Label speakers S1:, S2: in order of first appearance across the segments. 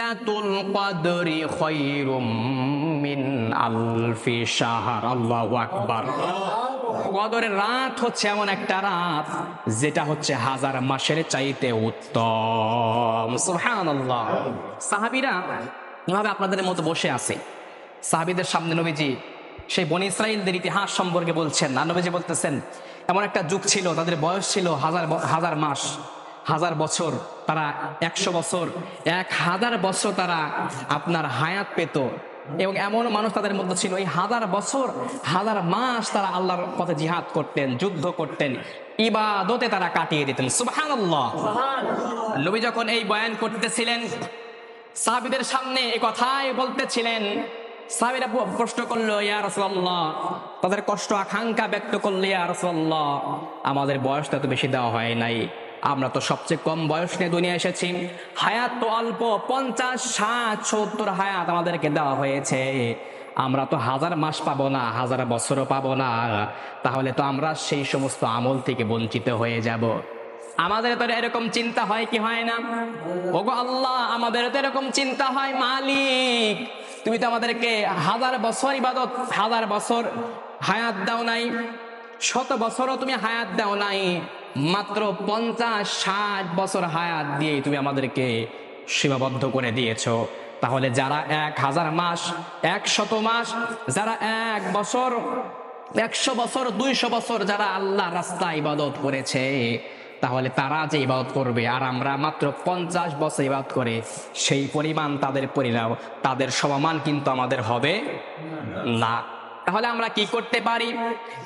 S1: লাইলাতুল কদরি খায়রুম মিন আলফি শাহর। আল্লাহু আকবার। কদরের রাত হচ্ছে এমন একটা রাত যেটা হচ্ছে হাজার মাসের চাইতে উত্তম। সুবহানাল্লাহ। সাহাবীরা এভাবে আপনাদের মতো বসে আছে, সাহাবীদের সামনে নবীজি সেই বনী ইসরাইলদের ইতিহাস সম্পর্কে বলছেন। আর নবীজি বলতেছেন এমন একটা যুগ ছিল, তাদের বয়স ছিল হাজার মাস, হাজার বছর, তারা 100 বছর, 1000 বছর তারা আপনার হায়াত পেত। এবং এমন মানুষ তাদের মধ্যে ছিল এই 1000 বছর 1000 মাস তারা আল্লাহর পথে জিহাদ করতেন, যুদ্ধ করতেন, ইবাদতে তারা কাটিয়ে দিতেন। সুবহানাল্লাহ। নবী যখন এই বয়ান করতেছিলেন, সাহাবীদের সামনে এই কথাই বলতেছিলেন, সাহাবীরা প্রশ্ন করলো, ইয়া রাসূলুল্লাহ, তাদের কষ্ট আকাঙ্ক্ষা ব্যক্ত করলো, ইয়া রাসূলুল্লাহ, আমাদের বয়সটা তো বেশি দেওয়া হয় নাই, আমরা তো সবচেয়ে কম বয়স নিয়ে দুনিয়া এসেছি, হায়াত তো অল্প, 50, 60, 70 হায়াত আমাদেরকে দেওয়া হয়েছে, আমরা তো 1000 মাস পাবো না, 1000 বছরও পাবো না, তাহলে তো আমরা সেই সমস্ত আমল থেকে বঞ্চিত হয়ে যাব। আমাদের তো এরকম চিন্তা হয় কি হয় না? ওগো আল্লাহ, আমাদের তো এরকম চিন্তা হয়, মালিক তুমি তো আমাদেরকে 1000 বছর ইবাদত, 1000 বছর হায়াত দাও নাই, 100 বছরও তুমি হায়াত দাও নাই, মাত্র 50, 60 বছর হায়াত দিয়ে তুমি আমাদেরকে সীমাবদ্ধ করে দিয়েছো। তাহলে যারা 1000 মাস, 100 মাস, যারা 1 বছর, 100 বছর, 200 বছর যারা আল্লাহ রাস্তায় ইবাদত করেছে, তাহলে তারা যে ইবাদত করবে আর আমরা মাত্র 50 বছর ইবাদত করে সেই পরিমাণ তাদের পরিণাম, তাদের সমমান কিন্তু আমাদের হবে না। তাহলে আমরা কি করতে পারি?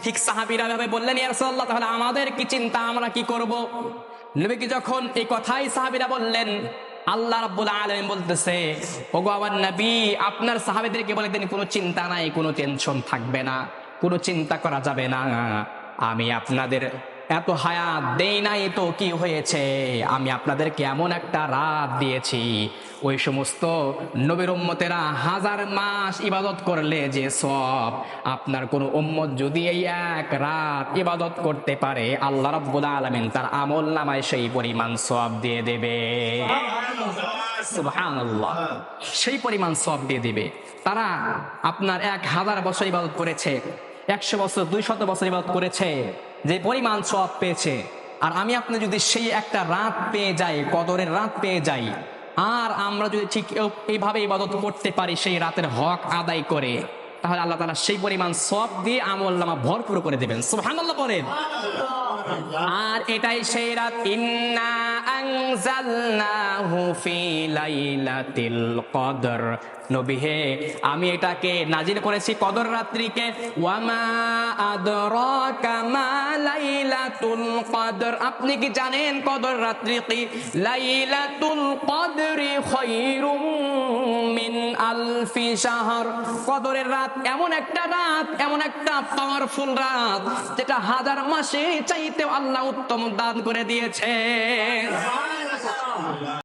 S1: ঠিক সাহাবীরা ভাবে বললেন, ইয়া রাসূলুল্লাহ, তাহলে আমাদের কি চিন্তা, আমরা কি করব? নবীকে যখন এই কথাই সাহাবীরা বললেন, আল্লাহ রাব্বুল আলামিন বলতেছে, ওগো আমার নবী, আপনার সাহাবীদেরকে বলে দেন কোনো চিন্তা নাই, কোনো টেনশন থাকবে না, কোনো চিন্তা করা যাবে না, আমি আপনাদের এত হায়াত দেই নাই তো কি হয়েছে, আমি আপনাদেরকে এমন একটা রাত দিয়েছি, ওই সমস্ত নবীর উম্মতেরা 1000 মাস ইবাদত করলে যে সওয়াব, আপনার কোন উম্মত যদি এই এক রাত ইবাদত করতে পারে, আল্লাহ রাব্বুল আলামিন তার আমল নামায় সেই পরিমাণ সওয়াব দিয়ে দেবে। সুবহানাল্লাহ। সেই পরিমাণ সওয়াব দিয়ে দিবে। তারা আপনার 1000 বছর ইবাদত করেছে, 100 বছর, 200 বছর ইবাদত করেছে, যে পরিমাণ সওয়াব পেয়েছে, আর আমি আপনি যদি সেই একটা রাত পেয়ে যাই, কদরের রাত পেয়ে যাই, আর আমরা যদি ঠিক এইভাবে ইবাদত করতে পারি, সেই রাতের হক আদায় করে, তাহলে আল্লাহ তাআলা সেই পরিমাণ সওয়াব দিয়ে আমলনামা ভরপুর করে দেবেন। সুবহানাল্লাহ বলেন। আর এটাই সেই রাত, ইন্না আনজালনাহু ফি লাইলাতিল কদর। নবী হে, আমি এটাকে নাজিল করেছি কদর রাত্রিকে। ওয়ামা আদরাকা মা লাইলাতুল কদর, আপনি কি জানেন কদর রাত্রি কি? লাইলাতুল কদরি খায়রুম মিন আলফি শাহর। কদরের রাত এমন একটা রাত, এমন একটা পাওয়ারফুল রাত, যেটা 1000 মাসের চাইতে আল্লাহ উত্তম দান করে দিয়েছে।